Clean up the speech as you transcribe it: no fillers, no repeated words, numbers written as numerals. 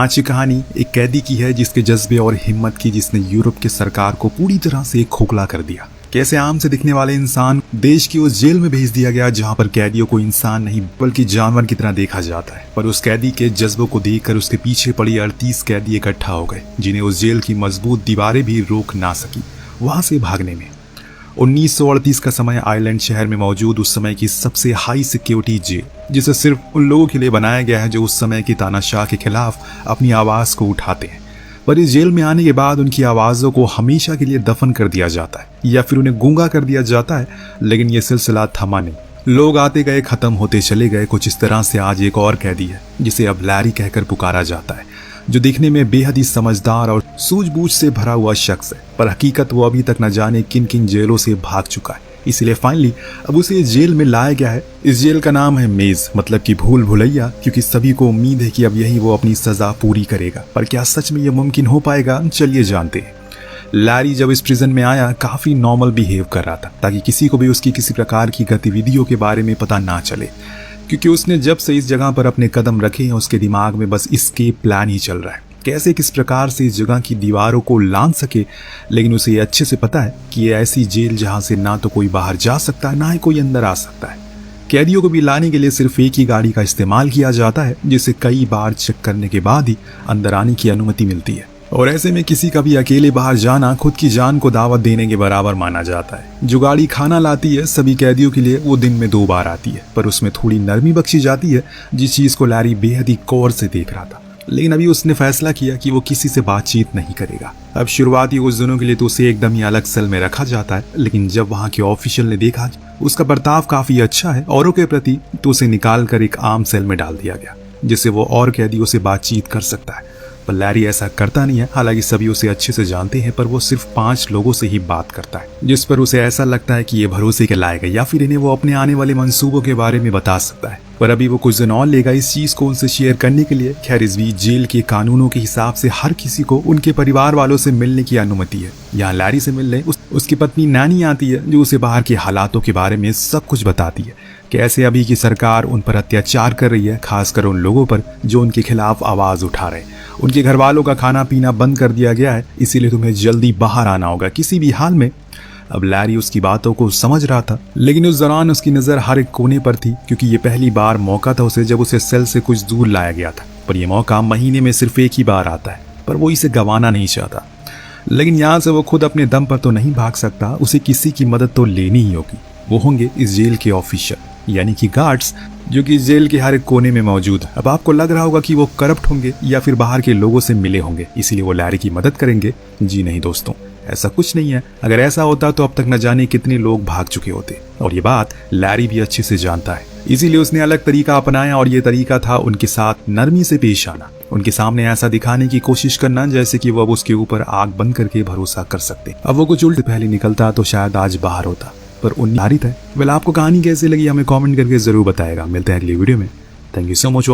आज की कहानी एक कैदी की है जिसके जज्बे और हिम्मत की जिसने यूरोप के सरकार को पूरी तरह से खोखला कर दिया। कैसे आम से दिखने वाले इंसान देश की उस जेल में भेज दिया गया जहां पर कैदियों को इंसान नहीं बल्कि जानवर की तरह देखा जाता है। पर उस कैदी के जज्बों को देखकर उसके पीछे पड़ी 38 कैदी इकट्ठा हो गए जिन्हें उस जेल की मजबूत दीवारें भी रोक ना सकी वहां से भागने में। 1938 का समय आयरलैंड शहर में मौजूद उस समय की सबसे हाई सिक्योरिटी जेल, जिसे सिर्फ उन लोगों के लिए बनाया गया है जो उस समय की तानाशाह के खिलाफ अपनी आवाज को उठाते हैं। पर इस जेल में आने के बाद उनकी आवाज़ों को हमेशा के लिए दफन कर दिया जाता है या फिर उन्हें गूंगा कर दिया जाता है। लेकिन यह सिलसिला थमा नहीं। लोग आते गए, खत्म होते चले गए। कुछ इस तरह से आज एक और कैदी है जिसे अब लैरी कहकर पुकारा जाता है, जो दिखने में बेहद ही समझदार और सूझबूझ से भरा हुआ शख्स है। पर हकीकत वो अभी तक न जाने किन किन जेलों से भाग चुका है। इसीलिए फाइनली अब उसे इस जेल में लाया गया है। इस जेल का नाम है मेज, मतलब कि भूल भुलैया, क्योंकि सभी को उम्मीद है कि अब यही वो अपनी सजा पूरी करेगा। पर क्या सच में यह मुमकिन हो पाएगा? चलिए जानते हैं। लैरी जब इस प्रिजन में आया काफी नॉर्मल बिहेव कर रहा था ताकि किसी को भी उसकी किसी प्रकार की गतिविधियों के बारे में पता ना चले, क्योंकि उसने जब से इस जगह पर अपने कदम रखे हैं उसके दिमाग में बस एस्केप प्लान ही चल रहा है, कैसे किस प्रकार से इस जगह की दीवारों को लांघ सके। लेकिन उसे ये अच्छे से पता है कि ये ऐसी जेल जहां से ना तो कोई बाहर जा सकता है ना ही कोई अंदर आ सकता है। कैदियों को भी लाने के लिए सिर्फ एक ही गाड़ी का इस्तेमाल किया जाता है जिसे कई बार चेक करने के बाद ही अंदर आने की अनुमति मिलती है। और ऐसे में किसी का भी अकेले बाहर जाना खुद की जान को दावत देने के बराबर माना जाता है। जो गाड़ी खाना लाती है सभी कैदियों के लिए वो दिन में 2 बार आती है, पर उसमें थोड़ी नरमी बख्शी जाती है, जिस चीज को लैरी बेहद ही गौर से देख रहा था। लेकिन अभी उसने फैसला किया कि वो किसी से बातचीत नहीं करेगा। अब शुरुआती कुछ दिनों के लिए तो उसे एकदम ही अलग सेल में रखा जाता है, लेकिन जब वहाँ के ऑफिशियल ने देखा उसका बर्ताव काफी अच्छा है औरों के प्रति, तो उसे निकाल कर एक आम सेल में डाल दिया गया जिससे वो और कैदियों से बातचीत कर सकता है। पर लैरी ऐसा करता नहीं है। हालांकि सभी उसे अच्छे से जानते हैं, पर वो सिर्फ 5 लोगों से ही बात करता है, जिस पर उसे ऐसा लगता है कि ये भरोसे के लायक है या फिर इन्हें वो अपने आने वाले मंसूबों के बारे में बता सकता है। पर अभी वो कुछ दिन और लेगा इस चीज को उनसे शेयर करने के लिए। खैर, इस बीच जेल के कानूनों के हिसाब से हर किसी को उनके परिवार वालों से मिलने की अनुमति है। यहाँ लैरी से मिलने उसकी पत्नी नैनी आती है, जो उसे बाहर के हालातों के बारे में सब कुछ बताती है, कैसे अभी की सरकार उन पर अत्याचार कर रही है, खासकर उन लोगों पर जो उनके खिलाफ आवाज उठा रहे हैं। उनके घर वालों का खाना पीना बंद कर दिया गया है, इसीलिए तुम्हें जल्दी बाहर आना होगा किसी भी हाल में। अब लैरी उसकी बातों को समझ रहा था, लेकिन उस दौरान उसकी नजर हर एक कोने पर थी, क्योंकि ये पहली बार मौका था उसे जब उसे सेल से कुछ दूर लाया गया था। पर यह मौका महीने में सिर्फ एक ही बार आता है, पर वो इसे गंवाना नहीं चाहता। लेकिन यहाँ से वो खुद अपने दम पर तो नहीं भाग सकता, उसे किसी की मदद तो लेनी ही होगी। वो होंगे इस जेल के ऑफिसर यानी कि गार्ड्स, जो कि जेल के हर एक कोने में मौजूद। अब आपको लग रहा होगा कि वो करप्ट होंगे या फिर बाहर के लोगों से मिले होंगे इसीलिए वो लैरी की मदद करेंगे। जी नहीं दोस्तों, ऐसा कुछ नहीं है। अगर ऐसा होता तो अब तक न जाने कितने लोग भाग चुके होते, और ये बात लैरी भी अच्छे से जानता है। इसीलिए उसने अलग तरीका अपनाया, और ये तरीका था उनके साथ नरमी से पेश आना, उनके सामने ऐसा दिखाने की कोशिश करना जैसे कि वो अब उसके ऊपर आग बंद करके भरोसा कर सकते। अब वो कुछ उल्टे पहले निकलता तो शायद आज बाहर होता, पर उन्नीत है। वेल, आपको कहानी कैसे लगी हमें कमेंट करके जरूर बताएगा। मिलते हैं अगली वीडियो में। Thank you so much.